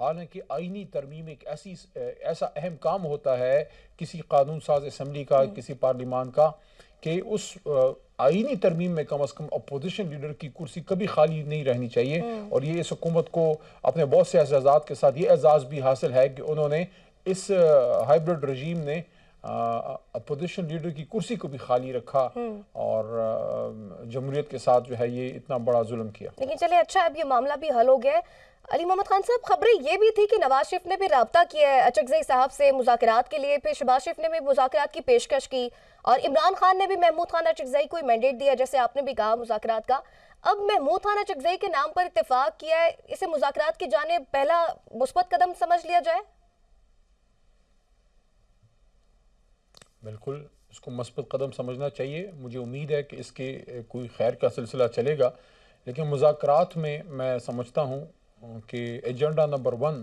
حالانکہ آئینی ترمیم ایک ایسا اہم کام ہوتا ہے کسی قانون ساز اسمبلی کا، کسی پارلیمان کا، کہ اس آئینی ترمیم میں کم از کم اپوزیشن لیڈر کی کرسی کبھی خالی نہیں رہنی چاہیے. اور یہ اس حکومت کو اپنے بہت سے اعزازات کے ساتھ یہ اعزاز بھی حاصل ہے کہ انہوں نے اس ہائیبرڈ رجیم نے اپوزیشن لیڈر کی کرسی کو بھی خالی رکھا اور جمہوریت کے ساتھ جو ہے یہ اتنا بڑا ظلم کیا. لیکن چلے اچھا اب یہ معاملہ بھی حل ہو گیا ہے. علی محمد خان صاحب، خبریں یہ بھی تھی کہ نواز شریف نے بھی رابطہ کیا ہے اچکزئی صاحب سے مذاکرات کے لیے، پھر شہباز شریف نے بھی مذاکرات کی پیشکش کی، اور عمران خان نے بھی محمود خان اچکزئی کو مینڈیٹ دیا جیسے آپ نے بھی کہا مذاکرات کا. اب محمود خان اچکزئی کے نام پر اتفاق کیا ہے، اسے مذاکرات کی جانب پہلا مثبت قدم سمجھ لیا جائے؟ بالکل اس کو مثبت قدم سمجھنا چاہیے. مجھے امید ہے کہ اس کے کوئی خیر کا سلسلہ چلے گا، لیکن مذاکرات میں میں سمجھتا ہوں کہ ایجنڈا نمبر 1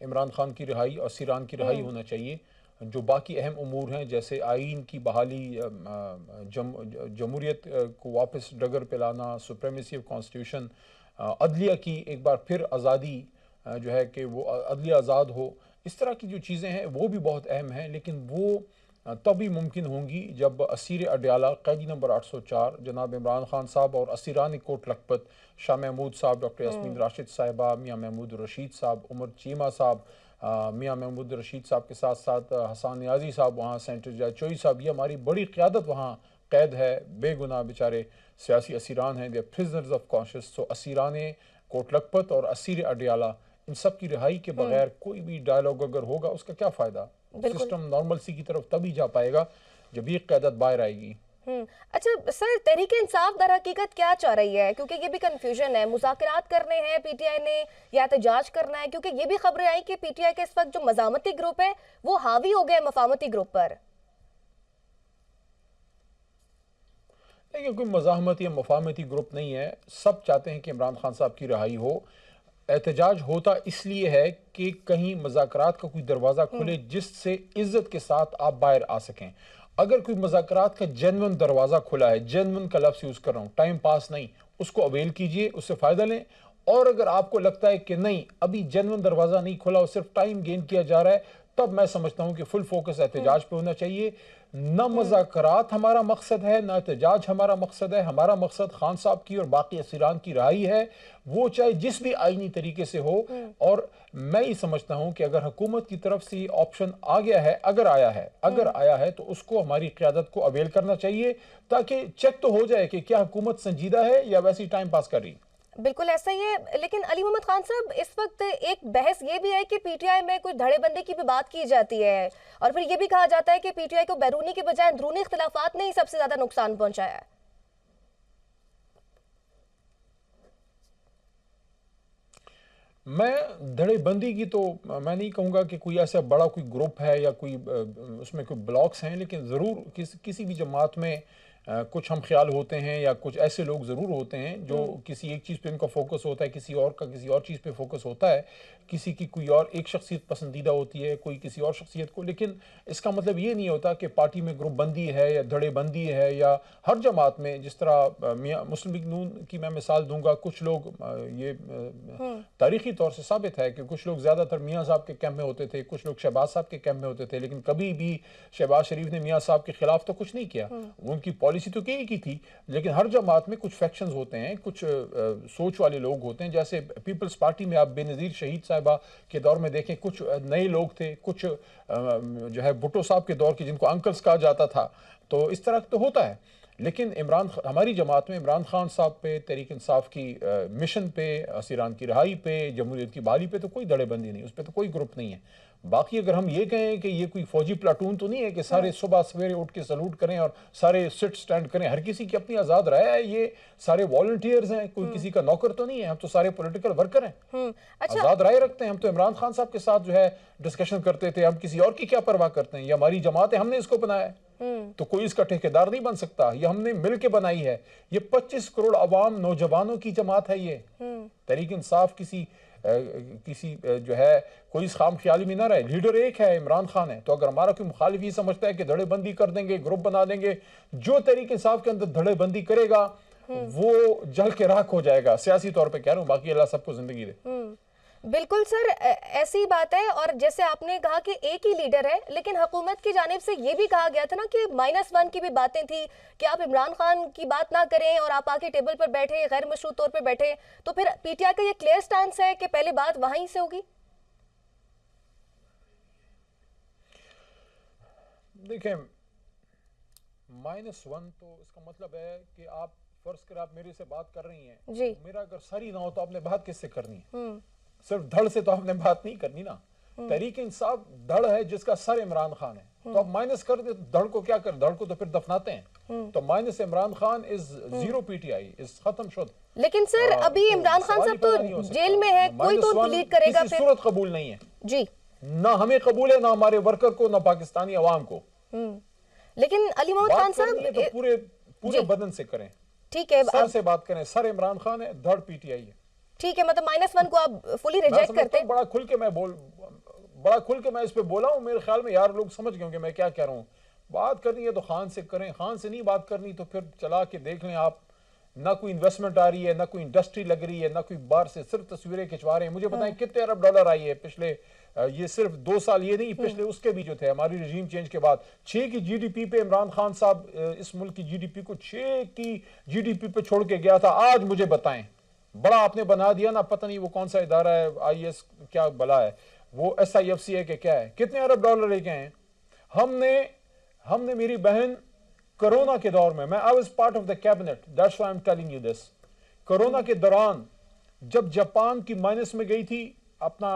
عمران خان کی رہائی اور اسیران کی رہائی ہونا چاہیے. جو باقی اہم امور ہیں جیسے آئین کی بحالی، جمہوریت کو واپس ڈگر پہ لانا، سپریمیسی آف کانسٹیٹیوشن، عدلیہ کی ایک بار پھر آزادی جو ہے کہ وہ عدلیہ آزاد ہو، اس طرح کی جو چیزیں ہیں وہ بھی بہت اہم ہیں. لیکن وہ تبھی ممکن ہوں گی جب اسیر اڈیالہ قیدی نمبر 804 جناب عمران خان صاحب اور اسیران کوٹ لکھپت شاہ محمود صاحب، ڈاکٹر یاسمین راشد صاحبہ، میاں محمود رشید صاحب، عمر چیمہ صاحب، میاں محمود رشید صاحب کے ساتھ ساتھ حسان نیازی صاحب وہاں، سینٹر جج چوئی صاحب، یہ ہماری بڑی قیادت وہاں قید ہے، بے گناہ بیچارے سیاسی اسیران ہیں، دے پرزنرز آف کانشس. سو اسیران کوٹ لکھپت اور اسیر اڈیالہ ان سب کی رہائی کے بغیر کوئی بھی ڈائلاگ اگر ہوگا اس کا کیا فائدہ؟ سسٹم نارملسی کی طرف تبھی جا پائے گا جب یہ قیادت باہر آئے گی. اچھا سر، تحریک انصاف در حقیقت کیا چاہ رہی ہے؟ کیونکہ یہ بھی کنفیوژن ہے، مذاکرات کرنے ہیں پی ٹی آئی نے یا احتجاج کرنا ہے؟ کیونکہ یہ بھی خبریں آئیں کہ پی ٹی آئی کے اس وقت جو مزاحمتی گروپ ہے وہ حاوی ہو گئے مفاہمتی گروپ پر. لیکن کوئی مزاحمتی یا مفاہمتی گروپ نہیں ہے، سب چاہتے ہیں کہ عمران خان صاحب کی رہائی ہو. احتجاج ہوتا اس لیے ہے کہ کہیں مذاکرات کا کوئی دروازہ کھلے جس سے عزت کے ساتھ آپ باہر آ سکیں. اگر کوئی مذاکرات کا جینون دروازہ کھلا ہے، جینون کا لفظ یوز کر رہا ہوں، ٹائم پاس نہیں، اس کو اویل کیجئے، اس سے فائدہ لیں. اور اگر آپ کو لگتا ہے کہ نہیں ابھی جینون دروازہ نہیں کھلا اور صرف ٹائم گین کیا جا رہا ہے، تب میں سمجھتا ہوں کہ فل فوکس احتجاج پہ ہونا چاہیے. نہ مذاکرات ہمارا مقصد ہے، نہ احتجاج ہمارا مقصد ہے. ہمارا مقصد خان صاحب کی اور باقی اسیران کی رہائی ہے، وہ چاہے جس بھی آئینی طریقے سے ہو. اور میں یہ سمجھتا ہوں کہ اگر حکومت کی طرف سے یہ آپشن آ گیا ہے، اگر آیا ہے تو اس کو ہماری قیادت کو اویل کرنا چاہیے تاکہ چیک تو ہو جائے کہ کیا حکومت سنجیدہ ہے یا ویسی ٹائم پاس کر رہی. بالکل ایسا ہی ہے. لیکن علی محمد خان صاحب، اس وقت ایک بحث یہ بھی ہے کہ پی ٹی آئی میں کوئی دھڑے بندی کی بھی بات کی جاتی ہے، اور پھر یہ بھی کہا جاتا ہے کہ پی ٹی آئی کو بیرونی کے بجائے اندرونی اختلافات نے ہی سب سے زیادہ نقصان پہنچایا ہے. میں دھڑے بندی کی تو میں نہیں کہوں گا کہ کوئی ایسا بڑا کوئی گروپ ہے یا کوئی اس میں کوئی بلاکس ہیں، لیکن ضرور کسی بھی جماعت میں کچھ ہم خیال ہوتے ہیں یا کچھ ایسے لوگ ضرور ہوتے ہیں جو کسی ایک چیز پہ ان کا فوکس ہوتا ہے، کسی اور کا کسی اور چیز پہ فوکس ہوتا ہے، کسی کی کوئی اور ایک شخصیت پسندیدہ ہوتی ہے، کوئی کسی اور شخصیت کو. لیکن اس کا مطلب یہ نہیں ہوتا کہ پارٹی میں گروپ بندی ہے یا دھڑے بندی ہے. یا ہر جماعت میں جس طرح مسلم لیگ نون کی میں مثال دوں گا، کچھ لوگ یہ تاریخی طور سے ثابت ہے کہ کچھ لوگ زیادہ تر میاں صاحب کے کیمپ میں ہوتے تھے، کچھ لوگ شہباز صاحب کے کیمپ میں ہوتے تھے، لیکن کبھی بھی شہباز شریف نے میاں صاحب کے خلاف تو کچھ نہیں کیا. ان کی پالیسی تو یہی کی تھی. لیکن ہر جماعت میں کچھ فیکشنز ہوتے ہیں، کچھ سوچ والے لوگ ہوتے ہیں. جیسے پیپلز پارٹی میں آپ بے نظیر شہید صاحبہ کے دور میں دیکھیں، کچھ نئے لوگ تھے، کچھ جو ہے بھٹو صاحب کے دور کے جن کو انکلز کہا جاتا تھا. تو اس طرح تو ہوتا ہے. لیکن ہماری جماعت میں عمران خان صاحب پہ، تحریک انصاف کی مشن پہ، اسیران کی رہائی پہ، جمہوریت کی بحالی پہ تو کوئی دھڑے بندی نہیں، اس پہ تو کوئی گروپ نہیں ہے. باقی اگر ہم یہ کہیں کہ یہ کوئی فوجی پلاٹون تو نہیں ہے کہ سارے صبح سویرے اٹھ کے سلوٹ کریں اور سارے سٹ سٹینڈ کریں. ہر کسی کی اپنی آزاد رائے ہے. یہ سارے والنٹیئرز ہیں، کوئی کسی کا نوکر تو نہیں ہے. ہم تو سارے پولیٹیکل ورکر ہیں، آزاد رائے رکھتے ہیں. ہم تو عمران خان صاحب کے ساتھ جو ہے ڈسکشن کرتے تھے. ہم کسی اور کی کیا پرواہ کرتے ہیں؟ یہ ہماری جماعت ہے، ہم نے اس کو بنایا ہے، تو کوئی اس کا ٹھیکیدار نہیں بن سکتا. یہ ہم نے مل کے بنائی ہے. یہ 25 کروڑ عوام نوجوانوں کی جماعت ہے. یہ تحریک انصاف کسی جو ہے کوئی اس خام خیالی میں نہ رہے. لیڈر ایک ہے، عمران خان ہے. تو اگر ہمارا کوئی مخالف یہ سمجھتا ہے کہ دھڑے بندی کر دیں گے، گروپ بنا دیں گے، جو تحریک انصاف کے اندر دھڑے بندی کرے گا وہ جل کے راکھ ہو جائے گا. سیاسی طور پہ کہہ رہا ہوں، باقی اللہ سب کو زندگی دے. بالکل سر، ایسی بات ہے. اور جیسے آپ نے کہا کہ ایک ہی لیڈر ہے، لیکن حکومت کی جانب سے یہ بھی کہا گیا تھا نا کہ -1 کی بھی باتیں تھی کہ آپ عمران خان کی بات نہ کریں اور آپ آ کے ٹیبل پر بیٹھے، غیر مشروط طور پہ بیٹھے. تو پھر پی ٹی آئی کا یہ کلیئر سٹانس ہے کہ پہلے بات وہیں سے ہوگی. دیکھیں -1 تو اس کا مطلب ہے کہ آپ فرض کر آپ میرے سے بات کر رہی ہیں جی. میرا اگر سر ہی نہ ہو تو آپ نے بات کس سے کرنی ہے؟ صرف دھڑ سے تو آپ نے بات نہیں کرنی نا. تحریک انصاف دھڑ ہے جس کا سر عمران خان ہے، تو آپ مائنس کر دیں دھڑ کو کیا کر، دھڑ کو تو پھر دفناتے ہیں. تو minus Imran Khan is 0 P T I is ختم شد. لیکن سر ابھی عمران خان صاحب تو جیل میں ہے، کوئی تو لیڈ کرے گا. کسی صورت قبول نہیں ہے جی. نہ ہمیں قبول ہے، نہ ہمارے ورکر کو، نہ پاکستانی عوام کو. لیکن علی محمد خان صاحب تو پورے بدن سے کریں، ٹھیک ہے، سر سے بات کریں. سر عمران خان ہے، دھڑ پی ٹی آئی ہے. ٹھیک ہے، مطلب -1 کو آپ فلی ریجیکٹ کرتے ہیں. بڑا کھل کے میں اس پہ بولا ہوں. میرے خیال میں یار لوگ سمجھ گئے ہوں کہ میں کیا کہہ رہا ہوں. بات کرنی ہے تو خان سے کریں، خان سے نہیں بات کرنی تو پھر چلا کے دیکھ لیں آپ. نہ کوئی انویسٹمنٹ آ رہی ہے، نہ کوئی انڈسٹری لگ رہی ہے، نہ کوئی باہر سے صرف تصویریں کھنچوا رہے ہیں. مجھے بتائیں کتنے ارب ڈالر آئی ہے پچھلے، یہ صرف 2 سال یہ نہیں، پچھلے اس کے بھی جو تھے ہماری رجیم چینج کے بعد. 6 کی جی ڈی پی پہ عمران خان صاحب اس ملک کی جی ڈی پی کو 6 کی جی ڈی پی پہ چھوڑ کے گیا تھا. آج مجھے بتائیں، بڑا آپ نے بنا دیا نا، پتہ نہیں وہ کون سا ادارہ ہے، آئی ایس کیا بلا ہے وہ، ایس آئی ایف سی ہے کہ کیا ہے، کتنے ارب ڈالر لے کے ہیں. ہم نے میری بہن کرونا کے دور میں I was part of the cabinet, that's why I'm telling you this. Corona کے دوران جب جاپان کی مائنس میں گئی تھی اپنا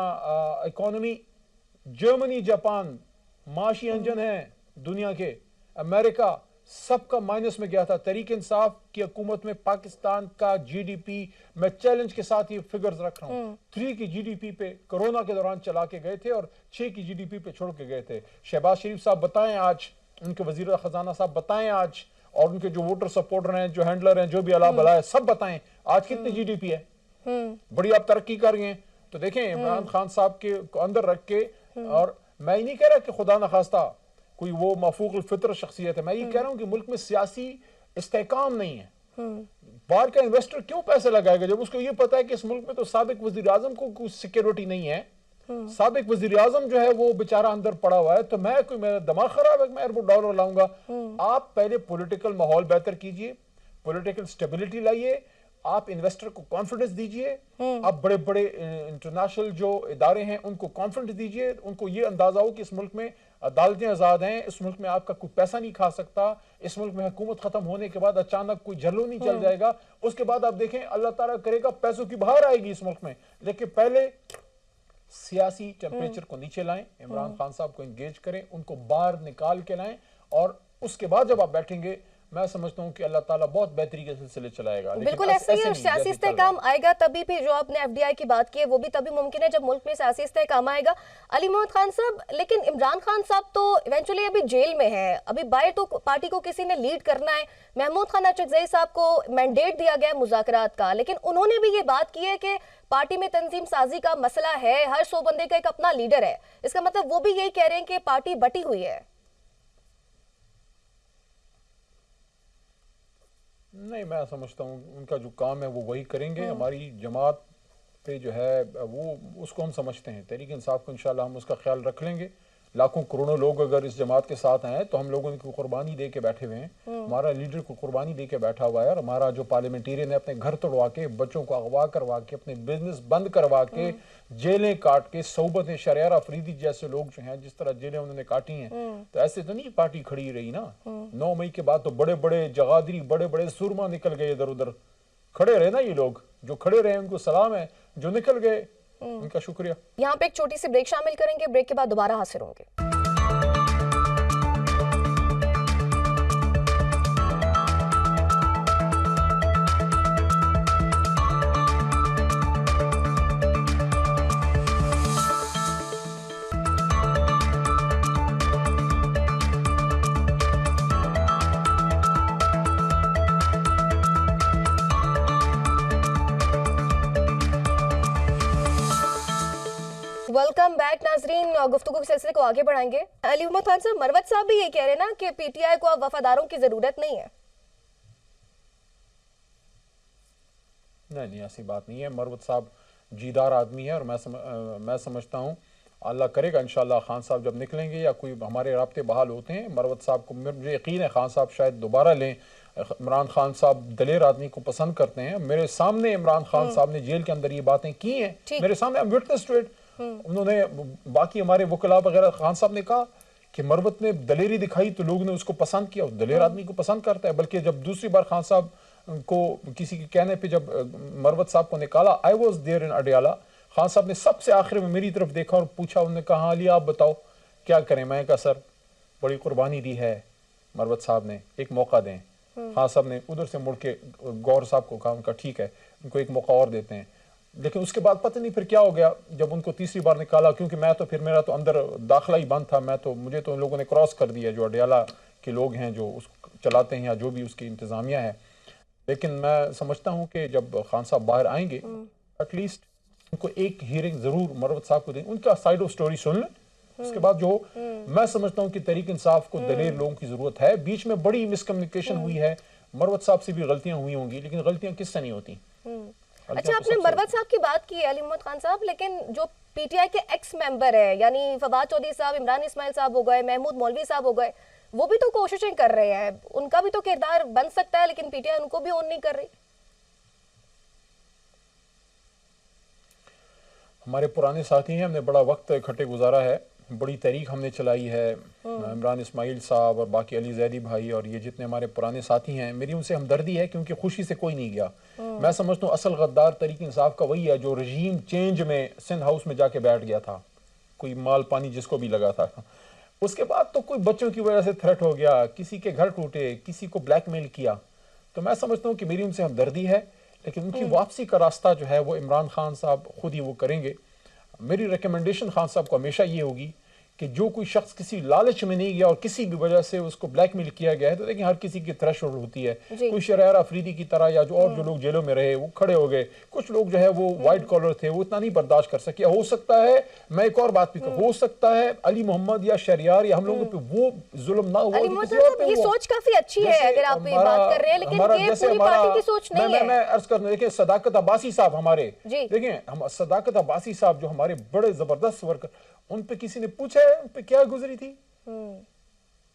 اکانومی، جرمنی جاپان معاشی انجن ہیں دنیا کے، امریکہ سب کا مائنس میں گیا تھا. تحریک انصاف کی حکومت میں پاکستان کا جی ڈی پی، میں چیلنج کے ساتھ یہ فگرز رکھ رہا ہوں، 3 کی جی ڈی پی پہ کرونا کے دوران چلا کے گئے تھے اور 6 کی جی ڈی پی پہ چھوڑ کے گئے تھے. شہباز شریف صاحب بتائیں آج، ان کے وزیر خزانہ صاحب بتائیں آج، اور ان کے جو ووٹر سپورٹر ہیں، جو ہینڈلر ہیں، جو بھی اللہ بلا ہے، سب بتائیں آج کتنی جی ڈی پی ہے. بڑی آپ ترقی کر رہی ہیں. تو دیکھیں عمران خان صاحب کے اندر رکھ کے، اور میں نہیں کہہ رہا کہ خدا نخواستہ کوئی وہ مفوق الفطر شخصیت ہے، میں یہ کہہ رہا ہوں کہ ملک میں سیاسی استحکام نہیں ہے. باہر کا انویسٹر کیوں پیسے لگائے گا جب اس کو یہ پتا ہے کہ اس ملک میں تو سابق وزیر اعظم کو کوئی سیکیورٹی نہیں ہے، سابق وزیر اعظم جو ہے وہ بیچارہ اندر پڑا ہوا ہے. تو میرا دماغ خراب ہے کہ میں اربوں ڈالر لاؤں گا. آپ پہلے پولیٹیکل ماحول بہتر کیجئے، پولیٹیکل سٹیبلٹی لائیے، آپ انویسٹر کو کانفیڈنس دیجئے، آپ بڑے بڑے انٹرنیشنل جو ادارے ہیں ان کو کانفیڈنس دیجئے، ان کو یہ اندازہ ہو کہ اس ملک میں عدالتیں آزاد ہیں، اس ملک میں آپ کا کوئی پیسہ نہیں کھا سکتا، اس ملک میں حکومت ختم ہونے کے بعد اچانک کوئی جھلو نہیں چل جائے گا. اس کے بعد آپ دیکھیں اللہ تعالیٰ کرے گا پیسوں کی بہار آئے گی اس ملک میں. لیکن پہلے سیاسی ٹیمپریچر کو نیچے لائیں، عمران خان صاحب کو انگیج کریں، ان کو باہر نکال کے لائیں، اور اس کے بعد جب آپ بیٹھیں گے میں سمجھتا ہوں کہ اللہ تعالیٰ بہت بہتری کے سلسلے چلائے گا. بالکل ایسا ہی، اور سیاسی استحکام آئے گا تبھی بھی، جو آپ نے ایف ڈی آئی کی بات کی ہے وہ بھی تبھی ممکن ہے جب ملک میں سیاسی استحکام آئے گا. علی محمد خان صاحب، لیکن عمران خان صاحب تو ایونچولی ابھی جیل میں ہے، ابھی باہر تو پارٹی کو کسی نے لیڈ کرنا ہے. محمود خان اچکزئی صاحب کو مینڈیٹ دیا گیا ہے مذاکرات کا، لیکن انہوں نے بھی یہ بات کی ہے کہ پارٹی میں تنظیم سازی کا مسئلہ ہے، ہر 100 بندے کا ایک اپنا لیڈر ہے. اس کا مطلب وہ بھی یہی کہہ رہے ہیں کہ پارٹی بٹی ہوئی ہے. نہیں، میں سمجھتا ہوں ان کا جو کام ہے وہ وہی کریں گے. ہماری جماعت پہ جو ہے وہ اس کو ہم سمجھتے ہیں، تحریک انصاف کو انشاءاللہ ہم اس کا خیال رکھ لیں گے. لاکھوں کروڑوں لوگ اگر اس جماعت کے ساتھ ہیں تو ہم لوگوں کی قربانی دے کے بیٹھے ہوئے ہیں. ہمارا لیڈر کو قربانی دے کے بیٹھا ہوا ہے، اور ہمارا جو پارلیمنٹیرین ہے اپنے گھر توڑوا کے، بچوں کو اغوا کروا کے، اپنے بزنس بند کروا کے، جیلیں کاٹ کے، صحبتیں شریار افریدی جیسے لوگ جو ہیں جس طرح جیلیں انہوں نے کاٹی ہیں، تو ایسے تو نہیں پارٹی کھڑی رہی نا. 9 مئی کے بعد تو بڑے بڑے جغادری، بڑے بڑے سورما نکل گئے ادھر ادھر. کھڑے رہے نا یہ لوگ، جو کھڑے رہے ان کو سلام ہے، جو نکل گئے ان کا شکریہ. یہاں پہ ایک چھوٹی سی بریک شامل کریں گے، بریک کے بعد دوبارہ حاضر ہوں گے. ویلکم بیک ناظرین، گفتگو کے سلسلے کو آگے بڑھائیں گے. علی محمد خان صاحب، مروت صاحب بھی یہ کہہ رہے ہیں نا کہ پی ٹی آئی کو اب وفاداروں کی ضرورت نہیں ہے. نہیں ایسی بات نہیں ہے. مروت صاحب جیدار آدمی ہے, اور میں سمجھتا ہوں اللہ کرے گا انشاءاللہ خان صاحب جب نکلیں گے یا کوئی ہمارے رابطے بحال ہوتے ہیں, مروت صاحب کو مجھے یقین ہے خان صاحب شاید دوبارہ لیں. عمران خان صاحب دلیر آدمی کو پسند کرتے ہیں. میرے سامنے عمران خان صاحب نے جیل کے اندر یہ باتیں کی ہیں, میرے سامنے وٹنس ٹو اٹ. انہوں نے باقی ہمارے وکلاء وغیرہ, خان صاحب نے کہا کہ مروت نے دلیری دکھائی تو لوگوں نے اس کو پسند کیا. دلیر آدمی کو پسند کرتا ہے. بلکہ جب دوسری بار خان صاحب کو کسی کے کہنے پہ جب مروت صاحب کو نکالا, I was there in Adiala, Khan صاحب نے سب سے آخر میں میری طرف دیکھا اور پوچھا, انہوں نے کہا ہاں علی آپ بتاؤ کیا کریں. میں کہا سر بڑی قربانی دی ہے مروت صاحب نے, ایک موقع دیں. خان صاحب نے ادھر سے مڑ کے گور صاحب کو کہا, ان کا ٹھیک ہے ان کو ایک موقع اور دیتے ہیں. لیکن اس کے بعد پتہ نہیں پھر کیا ہو گیا جب ان کو تیسری بار نکالا, کیونکہ میں تو پھر میرا تو اندر داخلہ ہی بند تھا, مجھے تو ان لوگوں نے کراس کر دیا جو اڈیالہ کے لوگ ہیں جو اس چلاتے ہیں یا جو بھی اس کی انتظامیہ ہے. لیکن میں سمجھتا ہوں کہ جب خان صاحب باہر آئیں گے ایٹ لیسٹ ان کو ایک ہیئرنگ ضرور مروت صاحب کو دیں, ان کا سائیڈ آف سٹوری سن لیں. اس کے بعد جو میں سمجھتا ہوں کہ تحریک انصاف کو دلیر لوگوں کی ضرورت ہے. بیچ میں بڑی مس کمیونیکیشن ہوئی ہے, مروت صاحب سے بھی غلطیاں ہوئی ہوں گی, لیکن غلطیاں کس سے نہیں ہوتی. اچھا آپ نے مروت صاحب کی بات کی ہے علی محمد خان صاحب, لیکن جو پی ٹی آئی کے ایکس ممبر ہے یعنی فواد چودھری صاحب, عمران اسماعیل صاحب ہو گئے, محمود مولوی صاحب ہو گئے, وہ بھی تو کوششیں کر رہے ہیں, ان کا بھی تو کردار بن سکتا ہے, لیکن پی ٹی آئی ان کو بھی اون نہیں کر رہی. ہمارے پرانے ساتھی ہیں, ہم نے بڑا وقت اکٹھے گزارا ہے, بڑی تحریک ہم نے چلائی ہے. عمران اسماعیل صاحب اور باقی علی زیدی بھائی اور یہ جتنے ہمارے پرانے ساتھی ہیں, میری ان سے ہمدردی ہے کیونکہ خوشی سے کوئی نہیں گیا. میں سمجھتا ہوں اصل غدار تحریک انصاف کا وہی ہے جو رجیم چینج میں سندھ ہاؤس میں جا کے بیٹھ گیا تھا, کوئی مال پانی جس کو بھی لگا تھا. اس کے بعد تو کوئی بچوں کی وجہ سے تھریٹ ہو گیا, کسی کے گھر ٹوٹے, کسی کو بلیک میل کیا. تو میں سمجھتا ہوں کہ میری ان سے ہمدردی ہے, لیکن ان کی واپسی کا راستہ جو ہے وہ عمران خان صاحب خود ہی وہ کریں گے. میری ریکمنڈیشن خان صاحب کو ہمیشہ یہ ہوگی کہ جو کوئی شخص کسی لالچ میں نہیں گیا اور کسی بھی وجہ سے اس کو بلیک میل کیا گیا ہے, تو دیکھیں ہر کسی کی تھریش ہولڈ ہوتی ہے. کوئی شرائر افریدی کی طرح یا جو لوگ جیلوں میں رہے وہ کھڑے ہو گئے, کچھ لوگ جو ہے وہ وائٹ کالر تھے, وہ اتنا نہیں برداشت کر سکے. ہو سکتا ہے, میں ایک اور بات بھی کہوں, ہو سکتا ہے علی محمد یا شہریار یا ہم لوگوں پہ وہ ظلم نہ ہوا. علی محمد صاحب یہ سوچ کافی اچھی ہے اگر آپ یہ بات کر رہے ہیں, لیکن یہ پوری پارٹی کی سوچ نہیں ہے. میں عرض کرنا, دیکھیں صداقت عباسی صاحب ہمارے, دیکھیں صداقت عباسی صاحب جو ہمارے بڑے زبردست ورکر, ان پہ کسی نے پوچھا ہے ان پہ کیا گزری تھی,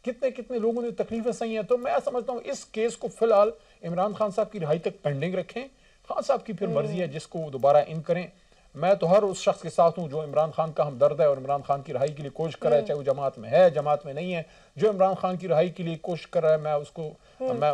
کتنے لوگوں نے تکلیفیں سہی ہیں. تو میں سمجھتا ہوں اس کیس کو فی الحال عمران خان صاحب کی رہائی تک پینڈنگ رکھیں. خان صاحب کی پھر مرضی ہے جس کو دوبارہ ان کریں. میں تو ہر اس شخص کے ساتھ ہوں جو عمران خان کا ہمدرد ہے اور عمران خان کی رہائی کے لیے کوشش کر رہا ہے, چاہے وہ جماعت میں ہے جماعت میں نہیں ہے. جو عمران خان کی رہائی کے لیے کوشش کر رہا ہے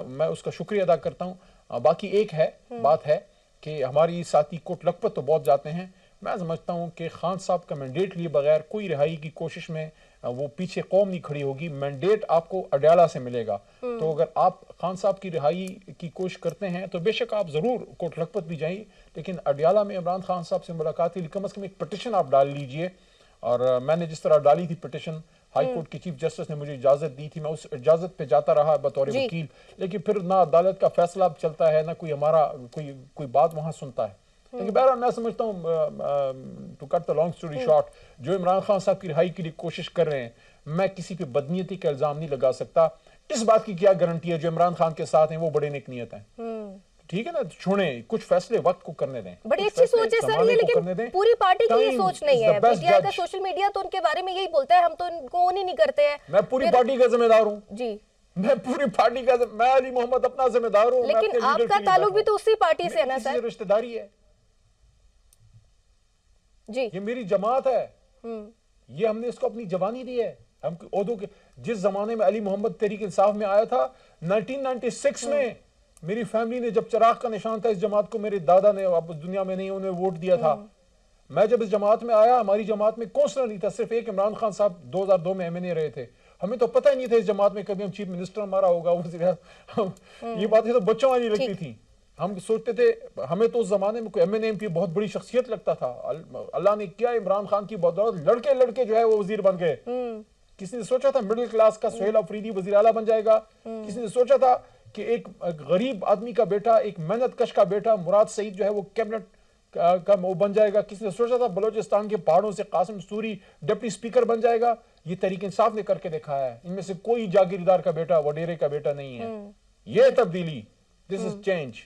میں اس کا شکریہ ادا کرتا ہوں. باقی ایک بات ہے کہ ہماری ساتھی کوٹ لکھپت تو بہت جاتے ہیں. میں سمجھتا ہوں کہ خان صاحب کا مینڈیٹ لیے بغیر کوئی رہائی کی کوشش میں وہ پیچھے قوم نہیں کھڑی ہوگی. مینڈیٹ آپ کو اڈیالہ سے ملے گا, تو اگر آپ خان صاحب کی رہائی کی کوشش کرتے ہیں تو بے شک آپ ضرور کوٹ لکھپت بھی جائیں, لیکن اڈیالہ میں عمران خان صاحب سے ملاقات کے لیے کم از کم ایک پٹیشن آپ ڈال لیجئے. اور میں نے جس طرح ڈالی تھی پٹیشن, ہائی کورٹ کی چیف جسٹس نے مجھے اجازت دی تھی, میں اس اجازت پہ جاتا رہا بطور وکیل, لیکن پھر نہ عدالت کا فیصلہ اب چلتا ہے, نہ کوئی ہمارا کوئی بات وہاں سنتا ہے. لیکن بہرحال میں سمجھتا ہوں to cut the long story short, جو عمران خان صاحب کی رہائی کے لیے کوشش کر رہے ہیں, میں کسی پہ بدنیتی کا الزام نہیں لگا سکتا. اس بات کی کیا گارنٹی ہے جو عمران خان کے ساتھ ہیں وہ بڑے نیک نیت ہیں, ٹھیک ہے نا, چھوڑیں کچھ فیصلے وقت کو کرنے دیں. بڑی اچھی سوچ ہے سر یہ, لیکن پوری پارٹی کی یہ سوچ نہیں ہے. پی ٹی آئی کا سوشل میڈیا تو ان کے بارے میں یہی بولتا ہے, ہم تو ان کو اون ہی نہیں کرتے ہیں. میں پوری پارٹی کا ذمہ دار ہوں, جی میں پوری پارٹی کا, میں علی محمد اپنا ذمہ دار ہوں. لیکن آپ کا تعلق بھی تو اسی پارٹی سے ہے نا سر. رشتہ داری ہے جی, یہ میری جماعت ہے, یہ ہم نے اس کو اپنی جوانی دی ہے. ہم عہدوں کے جس زمانے میں علی محمد تحریک انصاف میں آیا تھا 1996 میں, میری فیملی نے جب چراغ کا نشان تھا اس جماعت کو, میرے دادا نے اب اس دنیا میں نہیں, انہیں ووٹ دیا تھا. میں جب اس جماعت میں آیا, ہماری جماعت میں کونسلر نہیں تھا, صرف ایک عمران خان صاحب 2002 میں MNA رہے تھے. ہمیں تو پتہ ہی نہیں تھا اس جماعت میں کبھی ہم چیف منسٹر ہمارا ہوگا, یہ باتیں تو بچوں والی لگتی تھی. ہم سوچتے تھے, ہمیں تو اس زمانے میں کوئی MNA MP بہت بڑی شخصیت لگتا تھا. اللہ نے کیا عمران خان کی بدولت لڑکے جو ہے وہ وزیر بن گئے. کسی نے سوچا تھا مڈل کلاس کا سہیل افریدی وزیر اعلیٰ بن جائے گا؟ کسی نے سوچا تھا کہ ایک غریب آدمی کا بیٹا, ایک محنت کش کا بیٹا مراد سعید جو ہے وہ کیبنٹ کا وہ بن جائے گا؟ کسی نے سوچا تھا بلوچستان کے پہاڑوں سے قاسم سوری ڈپٹی سپیکر بن جائے گا؟ یہ تحریک انصاف نے کر کے دکھایا ہے. ان میں سے کوئی جاگیردار کا بیٹا وڈیرے کا بیٹا نہیں ہے. یہ تبدیلی, دس از چینج.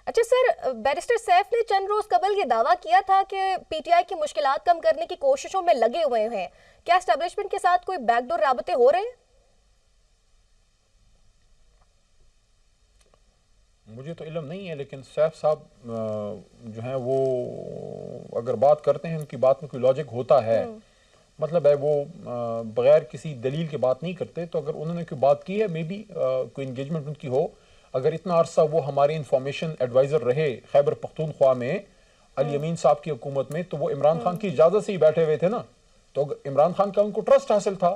اچھا سر، بیرسٹر سیف نے چند روز قبل یہ دعویٰ کیا تھا کہ پی ٹی آئی کی مشکلات کم کرنے کی کوششوں میں لگے ہوئے ہیں، کیا اسٹیبلشمنٹ کے ساتھ کوئی بیک ڈور رابطے ہو رہے ہیں؟ مجھے تو علم نہیں ہے، لیکن سیف صاحب جو ہیں وہ اگر بات کرتے ہیں ان کی بات میں کوئی لاجک ہوتا ہے، مطلب ہے وہ بغیر کسی دلیل کے بات نہیں کرتے، تو اگر انہوں نے کوئی بات کی ہے مے بی کوئی انگیجمنٹ ان کی ہو. اگر اتنا عرصہ وہ ہمارے انفارمیشن ایڈوائزر رہے خیبر پختونخوا میں علی امین صاحب کی حکومت میں، تو وہ عمران خان کی اجازت سے ہی بیٹھے ہوئے تھے نا، تو اگر عمران خان کا ان کو ٹرسٹ حاصل تھا،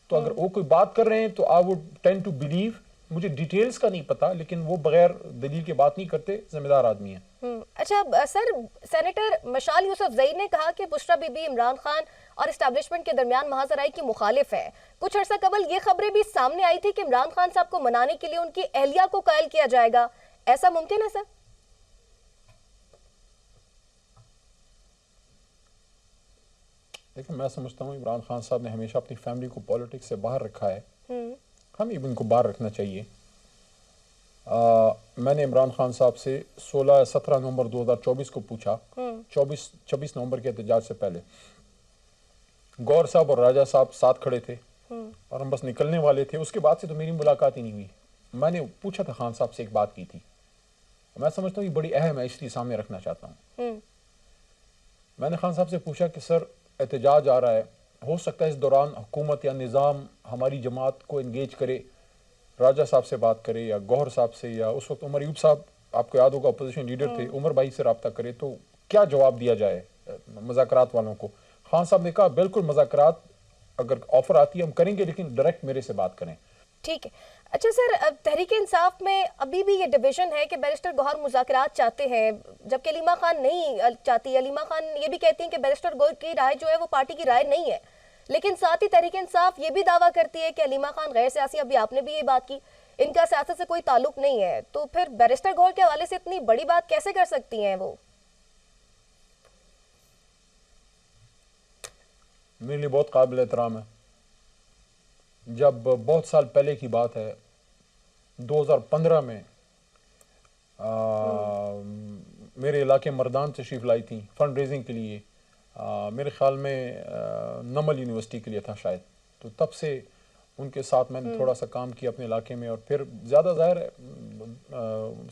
تو اگر وہ کوئی بات کر رہے ہیں تو I would tend to believe. مجھے ڈیٹیلز کا نہیں پتا، لیکن وہ بغیر دلیل کے بات نہیں کرتے، ذمہ دار آدمی ہیں. اچھا سر، سینیٹر مشال یوسف زئی نے کہا کہ بشرا بی بی عمران خان اور اسٹیبلشمنٹ کے درمیان محاذ آرائی کی مخالف ہے. کچھ عرصہ قبل یہ خبریں بھی سامنے آئی تھی کہ عمران خان صاحب کو منانے کے لیے ان کی اہلیہ کو قائل کیا جائے گا، ایسا ممکن ہے سر؟ لیکن میں سمجھتا ہوں عمران خان صاحب نے ہمیشہ اپنی فیملی کو پالیٹکس سے باہر رکھا ہے، ہمیں بھی ان کو باہر رکھنا چاہیے. میں نے عمران خان صاحب سے 17 نومبر 2024 کو پوچھا، 26 نومبر کے احتجاج سے پہلے. گور صاحب اور راجہ صاحب ساتھ کھڑے تھے اور ہم بس نکلنے والے تھے، اس کے بعد سے تو میری ملاقات ہی نہیں ہوئی. میں نے پوچھا تھا خان صاحب سے، ایک بات کی تھی، میں سمجھتا ہوں یہ بڑی اہم ہے، اس لیے سامنے رکھنا چاہتا ہوں. میں نے خان صاحب سے پوچھا کہ سر احتجاج آ رہا ہے، ہو سکتا ہے اس دوران حکومت یا نظام ہماری جماعت کو انگیج کرے، راجہ صاحب سے بات کرے یا گوہر صاحب سے، یا اس وقت عمر ایوب صاحب آپ کو یاد ہوگا اپوزیشن لیڈر تھے، عمر بھائی سے رابطہ کرے، تو کیا جواب دیا جائے مذاکرات والوں کو؟ خان صاحب نے کہا بالکل مذاکرات اگر آفر آتی ہے ہم کریں گے، لیکن ڈائریکٹ میرے سے بات کریں. ٹھیک ہے. اچھا سر، تحریک انصاف میں ابھی بھی یہ ڈویژن ہے کہ بیرسٹر گوہر مذاکرات چاہتے ہیں جبکہ علیمہ خان نہیں چاہتی. علیمہ خان یہ بھی کہتی ہیں کہ بیرسٹر گوہر کی رائے جو ہے وہ پارٹی کی رائے نہیں ہے، لیکن ساتھ ہی تحریک انصاف یہ بھی دعویٰ کرتی ہے کہ علیمہ خان غیر سیاسی، ابھی آپ نے بھی یہ بات کی، ان کا سیاست سے کوئی تعلق نہیں ہے. تو پھر بیرسٹر گوہر کے حوالے سے اتنی بڑی بات کیسے کر سکتی ہیں وہ؟ میرے لیے بہت قابل احترام ہے. جب بہت سال پہلے کی بات ہے، 2015 میں میرے علاقے مردان تشریف لائی تھیں فنڈ ریزنگ کے لیے، میرے خیال میں نمل یونیورسٹی کے لیے تھا شاید. تو تب سے ان کے ساتھ میں نے تھوڑا سا کام کیا اپنے علاقے میں، اور پھر زیادہ ظاہر ہے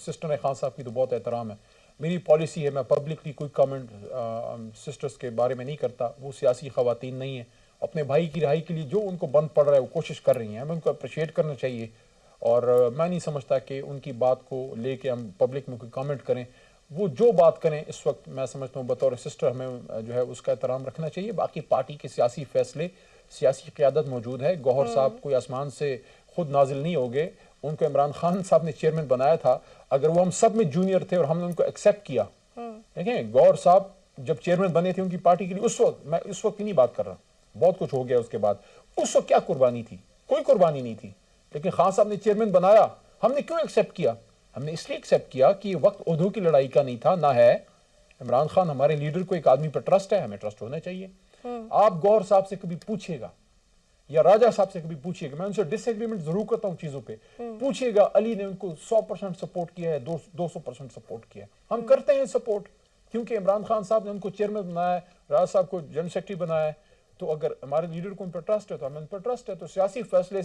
سسٹر خان صاحب کی تو بہت احترام ہے. میری پالیسی ہے میں پبلکلی کوئی کامنٹ سسٹرز کے بارے میں نہیں کرتا، وہ سیاسی خواتین نہیں ہیں، اپنے بھائی کی رہائی کے لیے جو ان کو بند پڑ رہا ہے وہ کوشش کر رہی ہیں، ہمیں ان کو اپریشیٹ کرنا چاہیے. اور میں نہیں سمجھتا کہ ان کی بات کو لے کے ہم پبلک میں کوئی کامنٹ کریں. وہ جو بات کریں اس وقت میں سمجھتا ہوں بطور سسٹر ہمیں جو ہے اس کا احترام رکھنا چاہیے. باقی پارٹی کے سیاسی فیصلے، سیاسی قیادت موجود ہے. گوہر صاحب کوئی آسمان سے خود نازل نہیں ہوگے، ان کو عمران خان صاحب نے چیئرمین بنایا تھا. اگر وہ ہم سب میں جونیئر تھے اور ہم نے ان کو ایکسیپٹ کیا، دیکھیں گوہر صاحب جب چیئرمین بنے تھے ان کی پارٹی کے لیے، اس وقت میں اس وقت کی نہیں بات کر رہا، بہت کچھ ہو گیا اس کے بعد، اس وقت کیا قربانی تھی؟ کوئی قربانی نہیں تھی. لیکن خان صاحب نے چیئرمین بنایا، ہم نے کیوں ایکسیپٹ کیا؟ ہم نے اس لیے ایکسیپٹ کیا کہ یہ وقت عہدوں کی لڑائی کا نہیں تھا، نہ ہے. عمران خان ہمارے لیڈر کو ایک آدمی پر ٹرسٹ ہے، ہمیں ٹرسٹ ہونا چاہیے. آپ گوہر صاحب سے کبھی پوچھیے گا یا راجہ صاحب سے کبھی پوچھیے گا، میں ان سے ڈس ایگریمنٹ ضرور کرتا ہوں چیزوں پہ، پوچھیے گا علی نے ان کو 100% سپورٹ کیا ہے، 200% سپورٹ کیا ہے. ہم کرتے ہیں سپورٹ کیونکہ عمران خان صاحب نے ان کو چیئرمین بنایا ہے، راجہ صاحب کو جنرل سیکرٹری بنایا ہے. تو اگر ہمارے لیڈر کو ان پر ٹرسٹ ہے تو ہمیں ان پر ٹرسٹ ہے. تو سیاسی فیصلے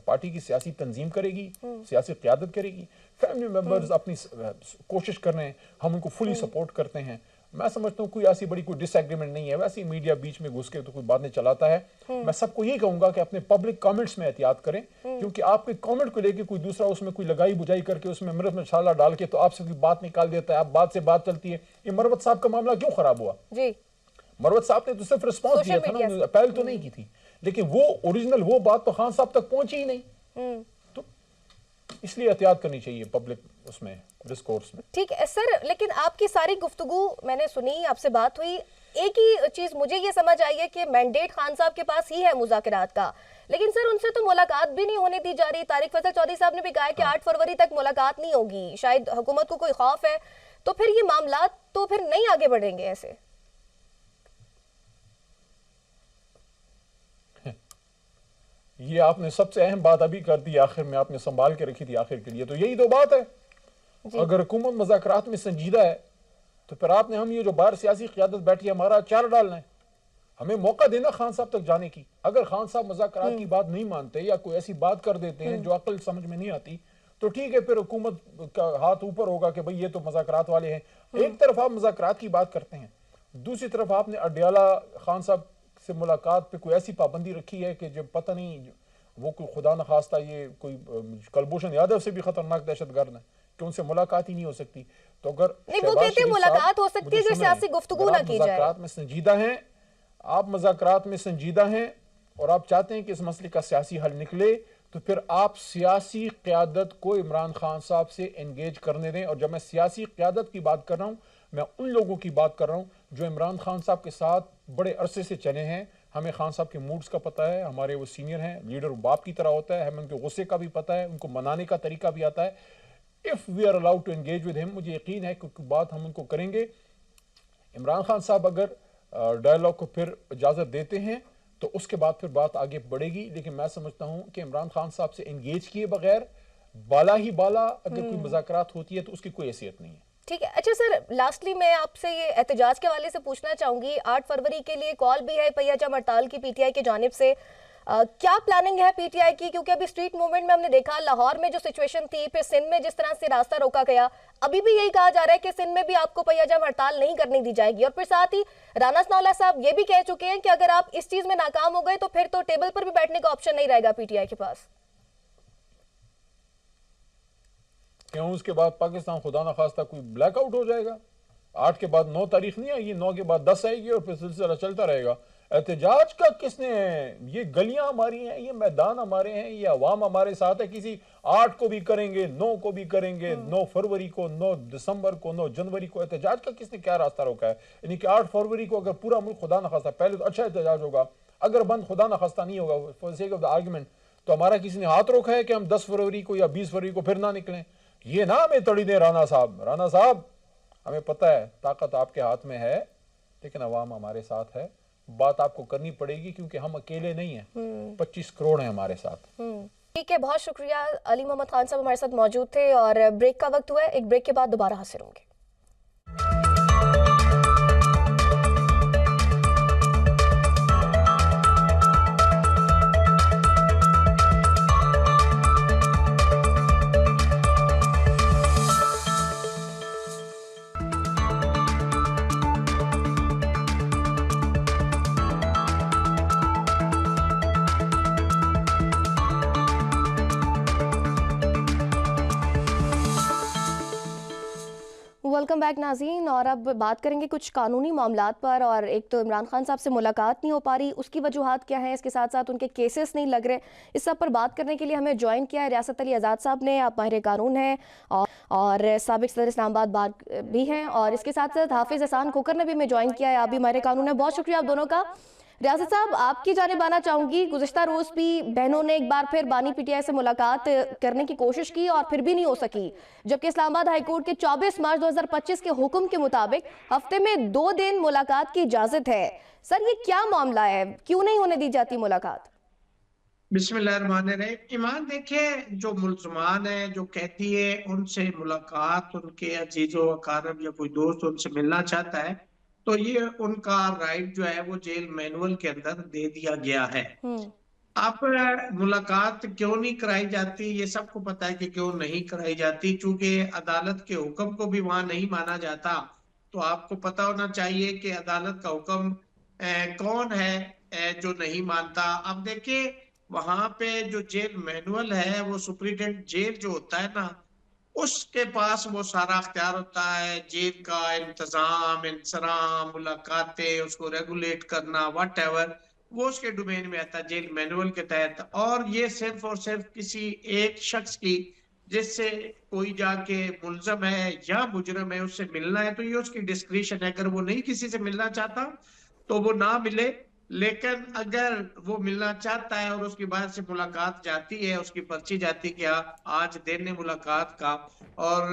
پارٹی کی سیاسی تنظیم کرے گی، سیاسی قیادت کرے گی. فیملی ممبرز اپنی کوشش کر رہے ہیں، ہم ان کو فلی سپورٹ کرتے ہیں. میں سمجھتا ہوں کوئی ایسی بڑی کوئی ڈس ایگریمنٹ نہیں ہے. ویسے ہی میڈیا بیچ میں گھس کے تو کوئی باتیں چلاتا ہے. میں سب کو یہ کہوں گا کہ اپنے پبلک کامنٹس میں احتیاط کریں، کیونکہ آپ کے کامنٹ کو لے کے کوئی دوسرا اس میں کوئی لگائی بجائی کر کے اس میں مرچ مسالہ ڈال کے تو آپ سے کوئی بات نکال دیتا ہے، آپ بات سے بات چلتی ہے. یہ مروت صاحب کا معاملہ کیوں خراب ہوا؟ جی، مروت صاحب نے تو صرف رسپانس دیا تھا نا، اپیل تو نہیں کی تھی، لیکن وہ اوریجنل وہ بات تو خان صاحب تک پہنچی ہی نہیں. تو اس لیے احتیاط کرنی چاہیے پبلک اس میں ڈسکورس میں. ٹھیک ہے سر، لیکن آپ کی ساری گفتگو میں نے سنی، آپ سے بات ہوئی، ایک ہی چیز مجھے یہ سمجھ آئی ہے کہ مینڈیٹ خان صاحب کے پاس ہی ہے مذاکرات کا، لیکن سر ان سے تو ملاقات بھی نہیں ہونے دی جا رہی. طارق فضل چودھری صاحب نے بھی کہا کہ 8 فروری تک ملاقات نہیں ہوگی، شاید حکومت کو کوئی خوف ہے. تو پھر یہ معاملات تو پھر نہیں آگے بڑھیں گے ایسے؟ یہ آپ نے سب سے اہم بات ابھی کر دی آخر میں، آپ نے سنبھال کے رکھی تھی آخر کے لیے، تو یہی تو بات ہے. اگر حکومت مذاکرات میں سنجیدہ ہے تو پھر آپ نے ہم یہ جو باہر سیاسی قیادت بیٹھی ہے ہمارا چار ڈالنا ہے، ہمیں موقع دینا خان صاحب تک جانے کی. اگر خان صاحب مذاکرات کی بات نہیں مانتے یا کوئی ایسی بات کر دیتے ہیں جو عقل سمجھ میں نہیں آتی تو ٹھیک ہے، پھر حکومت کا ہاتھ اوپر ہوگا کہ بھئی یہ تو مذاکرات والے ہیں. ایک طرف آپ مذاکرات کی بات کرتے ہیں، دوسری طرف آپ نے اڈیالہ خان صاحب سے ملاقات پہ کوئی ایسی پابندی رکھی ہے کہ جب پتہ نہیں وہ کوئی خدا نخواستہ یہ کوئی کلبھوشن یادو سے بھی خطرناک دہشت گرد ہے کہ ان سے ملاقات ہی نہیں ہو سکتی. تو اگر نہیں، وہ کہتے ہیں ملاقات ہو سکتی ہے اگر سیاسی گفتگو نہ کی جائے. مذاکرات میں سنجیدہ ہیں، آپ مذاکرات میں سنجیدہ ہیں اور آپ چاہتے ہیں کہ اس مسئلے کا سیاسی حل نکلے تو پھر آپ سیاسی قیادت کو عمران خان صاحب سے انگیج کرنے دیں. اور جب میں سیاسی قیادت کی بات کر رہا ہوں میں ان لوگوں کی بات کر رہا ہوں جو عمران خان صاحب کے ساتھ بڑے عرصے سے چلے ہیں. ہمیں خان صاحب کے موڈز کا پتہ ہے، ہمارے وہ سینئر ہیں، لیڈر باپ کی طرح ہوتا ہے، ہمیں ان کے غصے کا بھی پتہ ہے، ان کو منانے کا طریقہ بھی آتا ہے. if we are allowed to engage with him مجھے یقین ہے کہ بات ہم ان کو کریں گے. عمران خان صاحب اگر ڈائلاگ کو پھر اجازت دیتے ہیں تو اس کے بعد پھر بات آگے بڑھے گی، لیکن میں سمجھتا ہوں کہ عمران خان صاحب سے انگیج کیے بغیر بالا ہی بالا اگر کوئی مذاکرات ہوتی ہے تو اس کی کوئی حیثیت نہیں ہے. ٹھیک ہے. اچھا سر، لاسٹلی میں آپ سے یہ احتجاج کے حوالے سے پوچھنا چاہوں گی. 8 فروری کے لیے کال بھی ہے پہیہ جام ہڑتال کی پی ٹی آئی کی جانب سے. کیا پلاننگ ہے پی ٹی آئی کی؟ کیونکہ ابھی اسٹریٹ موومنٹ میں ہم نے دیکھا لاہور میں جو سچویشن تھی، پھر سندھ میں جس طرح سے راستہ روکا گیا، ابھی بھی یہی کہا جا رہا ہے کہ سندھ میں بھی آپ کو پہیہ جام ہڑتال نہیں کرنے دی جائے گی. اور پھر ساتھ ہی رانا ثناءاللہ صاحب یہ بھی کہہ چکے ہیں کہ اگر آپ اس چیز میں ناکام ہو گئے تو پھر تو ٹیبل پر بھی بیٹھنے کا آپشن نہیں رہے گا پی ٹی آئی کے پاس. کیوں اس کے بعد پاکستان خدا نخواستہ کوئی بلیک آؤٹ ہو جائے گا؟ 8 کے بعد 9 تاریخ نہیں آئے گی، 9 کے بعد 10 آئے گی اور پھر سلسلہ چلتا رہے گا. احتجاج کا کس نے ہے؟ یہ گلیاں ہماری ہیں، یہ میدان ہمارے ہیں، یہ عوام ہمارے ساتھ ہے. کسی 8 کو بھی کریں گے، 9 کو بھی کریں گے، 9 فروری کو، 9 دسمبر کو، 9 جنوری کو. احتجاج کا کس نے کیا راستہ روکا ہے؟ یعنی کہ 8 فروری کو اگر پورا ملک خدا نخواستہ، پہلے تو اچھا احتجاج ہوگا، اگر بند خدا نخواستہ نہیں ہوگا for sake of the argument, تو ہمارا کسی نے ہاتھ روکا ہے کہ ہم 10 فروری کو یا 20 فروری کو پھر نہ نکلیں؟ یہ نہ ہمیں تڑی دیں رانا صاحب. رانا صاحب ہمیں پتہ ہے طاقت آپ کے ہاتھ میں ہے، لیکن عوام ہمارے ساتھ ہے. بات آپ کو کرنی پڑے گی کیونکہ ہم اکیلے نہیں ہیں، 25 کروڑ ہیں ہمارے ساتھ. ٹھیک ہے، بہت شکریہ. علی محمد خان صاحب ہمارے ساتھ موجود تھے اور بریک کا وقت ہوا ہے. ایک بریک کے بعد دوبارہ حاضر ہوں گے. ویلکم بیک ناظرین. اور اب بات کریں گے کچھ قانونی معاملات پر. اور ایک تو عمران خان صاحب سے ملاقات نہیں ہو پا رہی، اس کی وجوہات کیا ہیں، اس کے ساتھ ساتھ ان کے کیسز نہیں لگ رہے. اس سب پر بات کرنے کے لیے ہمیں جوائن کیا ہے ریاست علی آزاد صاحب نے. آپ ماہر قانون ہیں اور سابق صدر اسلام آباد بار بھی ہیں. اور اس کے ساتھ ساتھ حافظ احسان کھوکھر نے بھی ہمیں جوائن کیا ہے، آپ بھی ماہر قانون ہیں. بہت شکریہ آپ دونوں کا. ریاست صاحب آپ کی جانب آنا چاہوں گی. گزشتہ روز بھی بہنوں نے ایک بار پھر بانی پی ٹی آئی سے ملاقات کرنے کی کوشش کی اور پھر بھی نہیں ہو سکی، جبکہ اسلام آباد ہائی کورٹ کے 24 مارچ 2025 کے حکم کے مطابق ہفتے میں 2 دن ملاقات کی اجازت ہے. سر یہ کیا معاملہ ہے، کیوں نہیں ہونے دی جاتی ملاقات؟ بسم اللہ الرحمن الرحیم. ایمان دیکھیں، جو ملزمان ہیں، جو قیدی ہیں، ان سے ملاقات، ان کے عزیز و اقارب یا کوئی دوست ان سے ملنا چاہتا ہے تو یہ ان کا رائٹ جو ہے وہ جیل مینول کے اندر دے دیا گیا ہے. اب ملاقات کیوں نہیں کرائی جاتی، یہ سب کو پتا ہے کہ کیوں نہیں کرائی جاتی، چونکہ عدالت کے حکم کو بھی وہاں نہیں مانا جاتا. تو آپ کو پتا ہونا چاہیے کہ عدالت کا حکم کون ہے جو نہیں مانتا. اب دیکھیں وہاں پہ جو جیل مینول ہے وہ سپرنٹینڈنٹ جیل جو ہوتا ہے نا، اس کے پاس وہ سارا اختیار ہوتا ہے، جیل کا انتظام، انصرام، ملاقاتیں، اس کو ریگولیٹ کرنا، واٹ ایور، وہ اس کے ڈومین میں آتا ہے جیل مینول کے تحت. اور یہ صرف اور صرف کسی ایک شخص کی جس سے کوئی جا کے ملزم ہے یا مجرم ہے اس سے ملنا ہے تو یہ اس کی ڈسکریشن ہے. اگر وہ نہیں کسی سے ملنا چاہتا تو وہ نہ ملے، لیکن اگر وہ ملنا چاہتا ہے اور اس کی باہر سے ملاقات جاتی ہے، اس کی پرچی جاتی کہ آج دن ہے ملاقات کا اور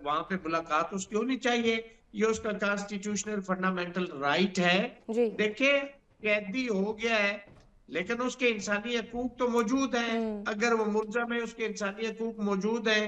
وہاں پہ ملاقات اس کی ہونی چاہیے، یہ اس کا کانسٹیٹیوشنل فنڈامنٹل رائٹ ہے. دیکھیں قیدی ہو گیا ہے لیکن اس کے انسانی حقوق تو موجود ہیں، اگر وہ ملزم ہے اس کے انسانی حقوق موجود ہیں.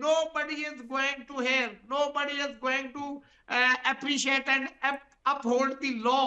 Nobody is going to hear, nobody is going to appreciate and uphold the law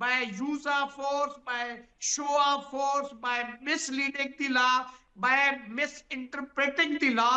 by use of force, by show of force, by misleading the law, by misinterpreting the law।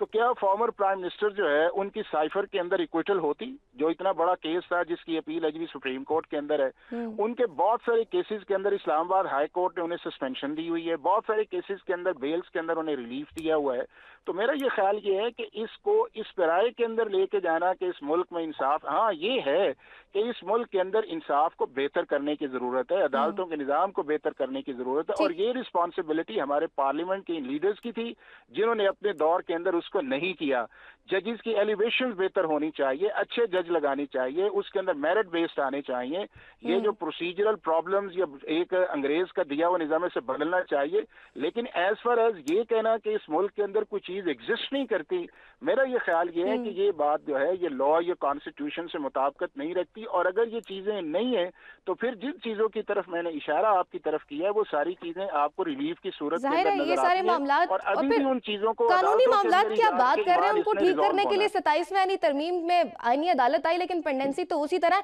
تو کیا فارمر پرائم منسٹر جو ہے ان کی cipher کے اندر acquittal ہوتی؟ جو اتنا بڑا کیس تھا جس کی اپیل اجوی سپریم کورٹ کے اندر ہے، ان کے بہت سارے کیسز کے اندر اسلام آباد ہائی کورٹ نے انہیں سسپینشن دی ہوئی ہے، بہت سارے کیسز کے اندر بیلز کے اندر انہیں ریلیف دیا ہوا ہے. تو میرا یہ خیال یہ ہے کہ اس کو اس پیرائے کے اندر لے کے جانا کہ اس ملک میں انصاف، ہاں یہ ہے کہ اس ملک کے اندر انصاف کو بہتر کرنے کی ضرورت ہے، عدالتوں کے نظام کو بہتر کرنے کی ضرورت ہے، اور یہ رسپانسبلٹی ہمارے پارلیمنٹ کے لیڈرز کی تھی جنہوں نے اپنے دور کے اندر اس کو نہیں کیا. ججز کی ایلیویشنز بہتر ہونی چاہیے، اچھے جج لگانی چاہیے، اس کے اندر میرٹ بیسڈ آنے چاہیے. یہ جو پروسیجرل پرابلمز یا ایک انگریز کا دیا ہوا نظام سے بدلنا چاہیے. لیکن ایز فار ایز یہ کہنا کہ اس ملک کے اندر کوئی چیز ایگزسٹ نہیں کرتی، میرا یہ خیال یہ ہے کہ یہ بات جو ہے یہ لا یا کانسٹیٹیوشن سے مطابقت نہیں رکھتی. اور اگر یہ چیزیں نہیں ہیں تو پھر جن چیزوں کی طرف میں نے اشارہ آپ کی طرف کیا ہے وہ ساری چیزیں آپ کو ریلیف کی صورت کے اندر نظر آتی ہیں، اور ابھی بھی ان چیزوں کو قانونی معاملات کی آپ بات کر رہے ہیں ان کو ٹھیک کرنے کے لیے 27ویں آئینی ترمیم میں آئینی عدالت آئی، لیکن پینڈنسی تو اسی طرح.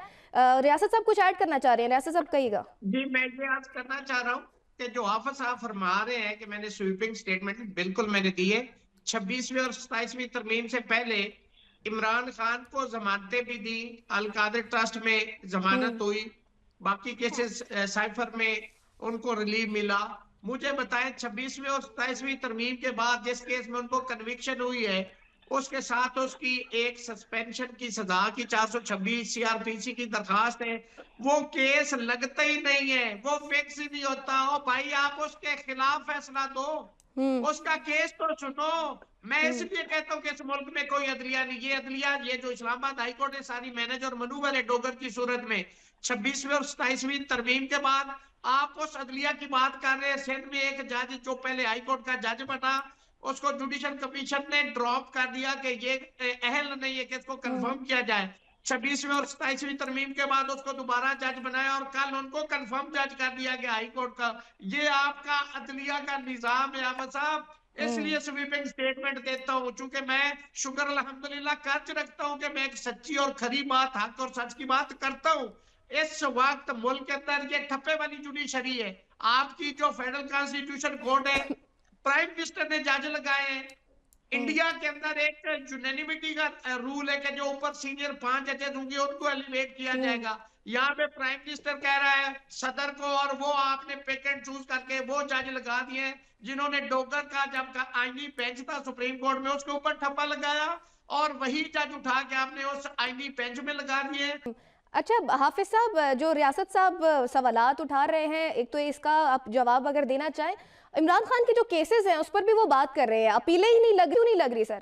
ریاست صاحب کچھ ایڈ کرنا چاہ رہے ہیں؟ ریاست صاحب کہیے گا. جی میں یہ عرض کرنا چاہ رہا ہوں کہ جو حافظ صاحب فرما رہے ہیں کہ میں نے سویپنگ سٹیٹمنٹ بالکل میں نے دی ہے. 26ویں اور 27ویں ترمیم سے پہلے عمران خان کو ضمانتیں بھی دی، القادر ٹرسٹ میں ضمانت ہوئی، باقی کیسز سائفر میں ان کو ریلیف ملا. مجھے بتائیں 26ویں اور 27ویں ترمیم کے بعد جس کیس میں ان کو کنوکشن ہوئی ہے اس کے ساتھ اس کی ایک سسپینشن کی سزا کی 426 سی آر پی سی کی درخواست ہے، وہ کیس لگتا ہی نہیں ہے، وہ فکس ہی نہیں ہوتا. او بھائی آپ اس کے خلاف فیصلہ دو، اس کا کیس تو سنو. میں اس لیے کہتا ہوں کہ اس ملک میں کوئی عدلیہ نہیں. یہ عدلیہ یہ جو اسلام آباد ہائی کورٹ ہے ساری مینج اور منوور ہے ڈوگر کی صورت میں. 26ویں اور 27ویں ترمیم کے بعد آپ اس عدلیہ کی بات کر رہے ہیں. سندھ میں ایک جج جو پہلے ہائی کورٹ کا جج بنا اس کو جوڈیشل کمیشن نے ڈراپ کر دیا کہ یہ اہل نہیں ہے کہ اس کو کنفرم کیا جائے. 26ویں اور 27ویں ترمیم کے بعد اس کو دوبارہ جج بنایا اور کل ان کو کنفرم جج کر دیا گیا ہائی کورٹ کا. یہ آپ کا عدلیہ کا نظام ہے احمد صاحب. اس لیے سویپنگ سٹیٹمنٹ دیتا ہوں چونکہ میں شکر الحمدللہ قرض رکھتا ہوں کہ میں ایک سچی اور کھری بات، حق اور سچ کی بات کرتا ہوں. اس وقت ملک کے اندر یہ ٹھپے والی جوڈیشری ہے. آپ کی جو فیڈرل کانسٹیٹیوشن کورٹ ہے پرائم منسٹر نے جج لگائے ہیں. انڈیا کے اندر ایک یونینیمیٹی کا رول ہے کہ جو اوپر سینئر 5 ججز ہوں گے ان کو ایلیویٹ کیا جائے گا. یہاں پہ پرائم منسٹر کہہ رہا ہے صدر کو، اور وہ آپ نے پیک اینڈ چوز کر کے وہ جج لگا دیے ہیں جنہوں نے ڈوگر کا جب کا آئینی بینچ تھا سپریم کورٹ میں اس کے اوپر ٹھپا لگایا اور وہی جج اٹھا کے آپ نے اس آئینی بینچ میں لگا دیے. اچھا حافظ صاحب، جو ریاست صاحب سوالات اٹھا رہے ہیں، ایک تو اس کا آپ جواب اگر دینا چاہیں. عمران خان کے جو کیسز ہیں اس پر بھی وہ بات کر رہے ہیں، اپیلیں ہی نہیں لگ رہی سر.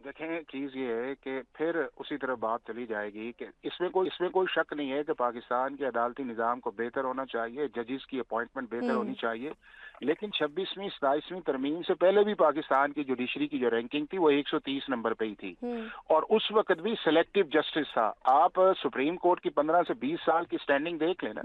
دیکھیں چیز یہ ہے کہ پھر اسی طرح بات چلی جائے گی کہ اس میں کوئی شک نہیں ہے کہ پاکستان کے عدالتی نظام کو بہتر ہونا چاہیے، ججز کی اپوائنٹمنٹ بہتر ہونی چاہیے. لیکن 26ویں 27ویں ترمیم سے پہلے بھی پاکستان کی جوڈیشری کی جو رینکنگ تھی وہ 130 نمبر پہ ہی تھی، اور اس وقت بھی سلیکٹیو جسٹس تھا. آپ سپریم کورٹ کی 15 سے 20 سال کی سٹینڈنگ دیکھ لینا،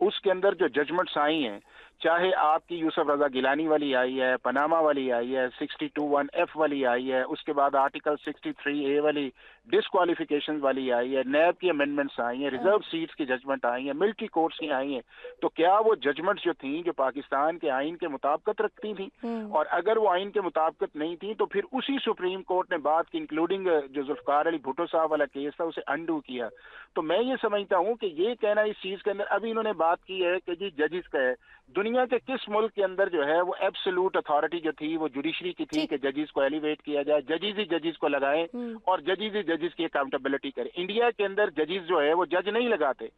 اس کے اندر جو ججمنٹس آئی ہیں، چاہے آپ کی یوسف رضا گیلانی والی آئی ہے، پناما والی آئی ہے، 62(1)F والی آئی ہے، اس کے بعد آرٹیکل 63A والی ڈسکوالیفیکیشن والی آئی ہے، نیب کی امینڈمنٹس آئی ہیں، ریزرو سیٹس کی ججمنٹ آئی ہیں، ملٹری کورٹس کی آئی ہیں. تو کیا وہ ججمنٹس جو تھیں جو پاکستان کے آئین کے مطابقت رکھتی تھیں؟ اور اگر وہ آئین کے مطابقت نہیں تھی تو پھر اسی سپریم کورٹ نے بات کی، انکلوڈنگ جو ذوالفقار علی بھٹو صاحب والا کیس تھا، اسے انڈو کیا. تو میں یہ سمجھتا ہوں کہ یہ کہنا اس چیز کے اندر ابھی انہوں نے بات کی ہے کہ جی ججز کا ہے. دنیا کے کس ملک کے اندر جو ہے وہ ایبسولوٹ اتھارٹی جو تھی وہ جوڈیشری کی تھی کہ ججز کو ایلیویٹ کیا جائے، ججز ہی ججز کو لگائیں اور ججز ہی ججز کی اکاؤنٹیبلٹی کریں. انڈیا کے اندر ججز جو ہے وہ جج نہیں لگاتے،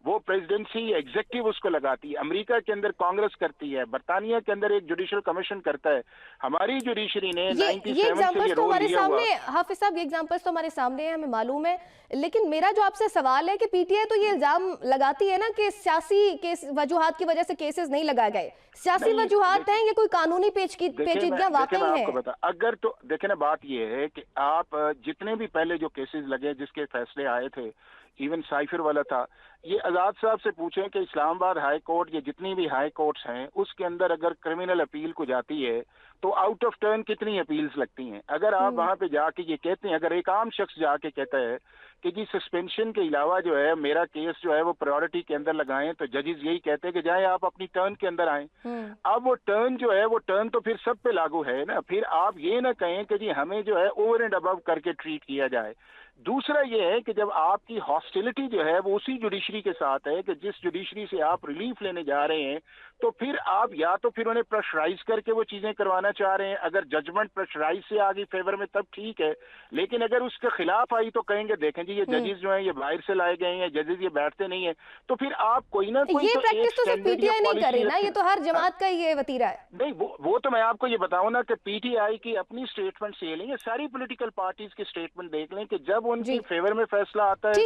وہ پریزیڈنسی ایگزیکٹو اس کو لگاتی ہے. امریکہ کے اندر کانگریس کرتی ہے، برطانیہ کے اندر ایک جوڈیشل کمیشن کرتا ہے. ہماری جوڈیشری نے 97 سے یہ رول لیا ہوا. حافظ صاحب یہ ایگزامپلز تو ہمارے سامنے ہیں، ہمیں معلوم ہے، لیکن میرا جو آپ سے سوال ہے کہ پی ٹی آئی تو یہ الزام لگاتی ہے نا کہ سیاسی وجوہات کی وجہ سے کیسز نہیں لگائے گئے. سیاسی وجوہات ہیں یا کوئی قانونی پیچیدگیاں واقعی ہیں؟ اگر تو دیکھیں نا، بات یہ ہے کہ آپ جتنے بھی پہلے جو کیسز لگے جس کے فیصلے آئے تھے، ایون سائفر والا تھا، یہ آزاد صاحب سے پوچھیں کہ اسلام آباد ہائی کورٹ یا جتنی بھی ہائی کورٹس ہیں اس کے اندر اگر کرمنل اپیل کو جاتی ہے تو آؤٹ آف ٹرن کتنی اپیلز لگتی ہیں. اگر آپ وہاں پہ جا کے یہ کہتے ہیں, اگر ایک عام شخص جا کے کہتا ہے کہ جی سسپینشن کے علاوہ جو ہے میرا کیس جو ہے وہ پرائیورٹی کے اندر لگائیں, تو ججز یہی کہتے ہیں کہ جائیں آپ اپنی ٹرن کے اندر آئیں. اب وہ ٹرن جو ہے وہ ٹرن تو پھر سب پہ لاگو ہے نا. پھر آپ یہ نہ کہیں کہ جی ہمیں جو ہے اوور اینڈ ابو کر کے ٹریٹ کیا جائے. دوسرا یہ ہے کہ جب آپ کی ہاسٹیلٹی جو ہے وہ اسی جوڈیشری کے ساتھ ہے کہ جس جوڈیشری سے آپ ریلیف لینے جا رہے ہیں, تو پھر آپ یا تو پھر انہیں پریشرائز کر کے وہ چیزیں کروانا چاہ رہے ہیں. اگر ججمنٹ پریشرائز سے آگے فیور میں تب ٹھیک ہے, لیکن اگر اس کے خلاف آئی تو کہیں گے دیکھیں جی یہ ججز جو ہیں یہ باہر سے لائے گئے ہیں, ججز یہ بیٹھتے نہیں ہیں. تو پھر آپ کوئی نہ کوئی یہ پریکٹس تو صرف پی ٹی آئی نہیں کر رہی نا, یہ تو ہر جماعت کا یہ وتیرہ ہے. نہیں وہ تو میں آپ کو یہ بتاؤں نا کہ پی ٹی آئی کی اپنی اسٹیٹمنٹ سے لیں, ساری پولیٹیکل پارٹیز کی اسٹیٹمنٹ دیکھ لیں کہ جب ان کی فیور میں فیصلہ آتا ہے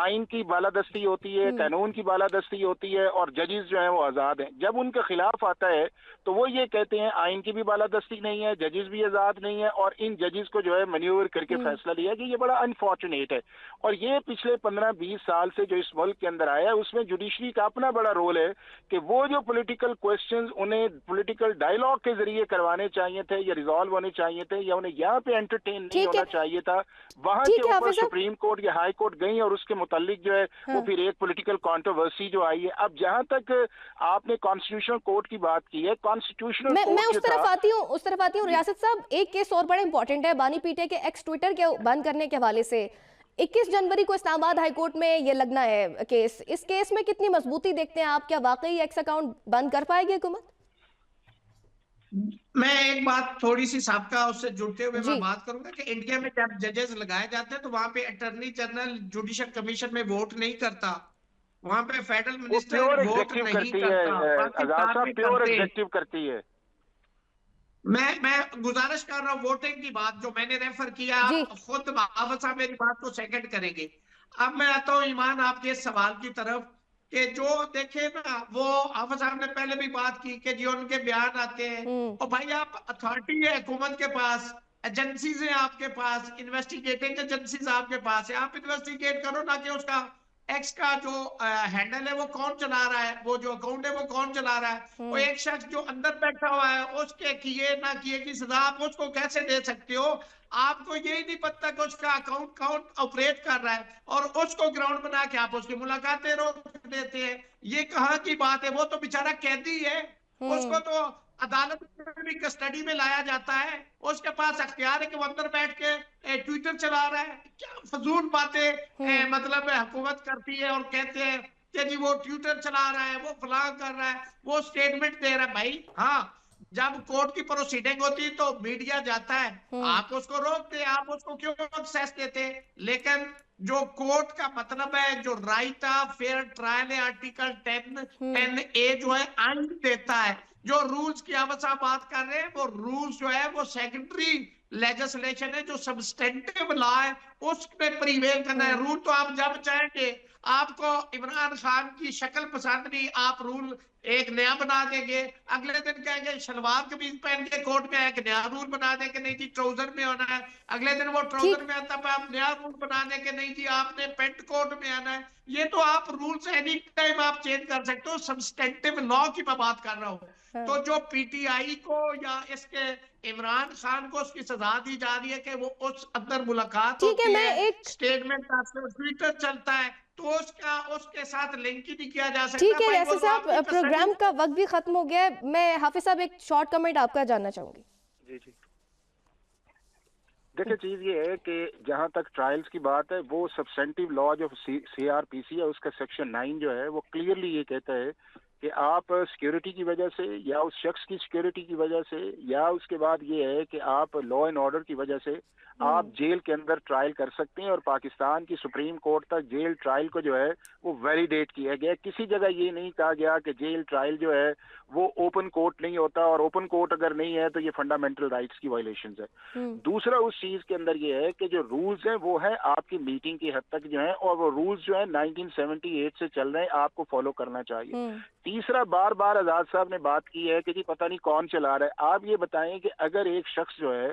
آئین کی بالادستی ہوتی ہے, قانون کی بالادستی ہوتی ہے, اور ججز جو ہیں وہ آزاد ہیں. جب ان کے خلاف آتا ہے تو وہ یہ کہتے ہیں آئین کی بھی بالادستی نہیں ہے, ججز بھی آزاد نہیں ہے, اور ان ججز کو جو ہے مینیور کر کے فیصلہ لیا کہ یہ بڑا انفارچونیٹ ہے. اور یہ پچھلے 15-20 سال سے جو اس ملک کے اندر آیا ہے اس میں جوڈیشری کا اپنا بڑا رول ہے کہ وہ جو پولیٹیکل کوشچنز انہیں پولیٹیکل ڈائیلاگ کے ذریعے کروانے چاہیے تھے یا ریزالو ہونے چاہیے تھے یا انہیں یہاں پہ انٹرٹین نہیں ہونا چاہیے تھا, وہاں کے اوپر سپریم کورٹ یا ہائی کورٹ گئی اور اس کے متعلق جو ہے وہ پھر ایک پولیٹیکل کانٹروورسی جو آئی ہے. اب جہاں تک آپ نے کانسٹیٹیوشنل کورٹ کی بات کی ہے, کانسٹیٹیوشنل میں اس طرف آتی ہوں ریاست صاحب. ایک کیس اور بڑا امپورٹنٹ ہے بانی پیٹے کے ایکس ٹویٹر کے بند کرنے کے حوالے سے. 21 جنوری کو اسلام آباد ہائی کورٹ میں یہ لگنا ہے کیس. اس کیس میں کتنی مضبوطی دیکھتے ہیں آپ؟ کیا واقعی ایکس اکاؤنٹ بند کر پائے گی حکومت؟ میں ایک بات تھوڑی سی سابقہ اس سے جڑتے ہوئے میں بات کروں گا کہ انڈیا میں جب ججز لگائے جاتے ہیں تو وہاں پہ اٹارنی جنرل جوڈیشل کمیشن میں ووٹ نہیں کرتا, وہاں پہ فیڈرل منسٹر ووٹ نہیں کرتا, پاکستان میں کرتی ہے. میں گزارش کر رہا ہوں ووٹنگ کی بات جو میں نے ریفر کیا, خود حافظ صاحب میری بات کو سیکنڈ کریں گے. اب میں آتا ہوں ایمان آپ کے سوال کی طرف کہ جو دیکھیں نا, وہ حافظ صاحب نے پہلے بھی بات کی کہ جو ان کے بیان آتے ہیں, اور بھائی آپ اتھارٹی ہے حکومت کے پاس, ایجنسیز ہیں آپ کے پاس, انویسٹیگیٹنگ ایجنسیز آپ کے پاس ہے, آپ انویسٹیگیٹ کرو نہ کہ اس کا ایکس کا جو ہینڈل ہے وہ کون چلا رہا ہے, وہ جو اکاؤنٹ ہے وہ کون چلا رہا ہے. وہ ایک شخص جو اندر بیٹھا ہوا ہے اس کے کیے نہ کیے کی سزا آپ اس کو کیسے دے سکتے ہو؟ آپ کو یہی نہیں پتا کہ اس کا اکاؤنٹ کون آپریٹ کر رہا ہے, اور اس کو گراؤنڈ بنا کے آپ اس کی ملاقاتیں روک دیتے ہیں. یہ کہاں کی بات ہے؟ وہ تو بیچارہ قیدی ہے, اس کو تو عدالت میں بھی کسٹڈی میں لایا جاتا ہے, اس کے پاس اختیار ہے کہ وہ اندر بیٹھ کے ٹویٹر چلا رہا ہے. کیا فضول باتیں مطلب حکومت کرتی ہے اور کہتے ہیں کہ جی وہ ٹویٹر چلا رہا ہے, وہ فلاں کر رہا ہے, وہ سٹیٹمنٹ دے رہا ہے. بھائی ہاں, جب کورٹ کی پروسیڈنگ ہوتی ہے تو میڈیا جاتا ہے, آپ اس کو روکتے, آپ اس کو کیوں ایکسیس دیتے؟ لیکن جو کورٹ کا مطلب ہے, جو رائٹ آف فیئر ٹرائل ہے, آرٹیکل 10A جو ہے آئین دیتا ہے. جو رولز کی آپ بات کر رہے ہیں وہ رولز جو ہے وہ سیکنڈری لیجسلیشن ہے, جو سبسٹینٹیو لا ہے اس پہ پریویل کرنا ہے. رول تو آپ جب چاہیں گے, آپ کو عمران خان کی شکل پسند نہیں, آپ رول ایک نیا بنا دیں گے, اگلے دن کہیں گے شلوار قمیض پہن کے کورٹ میں ایک نیا رول بنا دیں کہ نہیں جی ٹراؤزر میں ہونا ہے, اگلے دن وہ ٹراؤزر میں آتا ہے آپ نیا رول بنا دیں کہ نہیں جی آپ نے پینٹ کوٹ میں آنا ہے. یہ تو آپ رولز اینی ٹائم آپ چینج کر سکتے ہو, سبسٹینٹیو لا کی میں بات کر رہا ہوں. تو جو پی ٹی آئی کو یا اس کے عمران خان کو اس کی سزا دی جا رہی ہے کہ وہ اس اندر ملاقات ہوتی ہے, سٹیٹمنٹ ٹویٹر چلتا ہے, تو اس کے ساتھ لنک ہی نہیں کیا جا سکتا. ٹھیک ہے ریاست صاحب, پروگرام کا وقت بھی ختم ہو گیا ہے. میں حافظ صاحب ایک شارٹ کمنٹ آپ کا جاننا چاہوں گی. جی دیکھیں, چیز یہ ہے کہ جہاں تک ٹرائلز کی بات ہے, وہ سبسٹینٹیو لا جو سی آر پی سی ہے اس کا سیکشن 9 جو ہے وہ کلیئرلی یہ کہتا ہے کہ آپ سیکیورٹی کی وجہ سے یا اس شخص کی سیکیورٹی کی وجہ سے یا اس کے بعد یہ ہے کہ آپ لا اینڈ آرڈر کی وجہ سے آپ جیل کے اندر ٹرائل کر سکتے ہیں. اور پاکستان کی سپریم کورٹ تک جیل ٹرائل کو جو ہے وہ ویلیڈیٹ کیا گیا. کسی جگہ یہ نہیں کہا گیا کہ جیل ٹرائل جو ہے وہ اوپن کورٹ نہیں ہوتا, اور اوپن کورٹ اگر نہیں ہے تو یہ فنڈامنٹل رائٹس کی وائلیشنز ہے. دوسرا اس چیز کے اندر یہ ہے کہ جو رولز ہیں وہ ہیں آپ کی میٹنگ کی حد تک جو ہیں, اور وہ رولز جو ہیں 1978 سے چل رہے ہیں, آپ کو فالو کرنا چاہیے. تیسرا, بار آزاد صاحب نے بات کی ہے کہ جی پتہ نہیں کون چلا رہا ہے. آپ یہ بتائیں کہ اگر ایک شخص جو ہے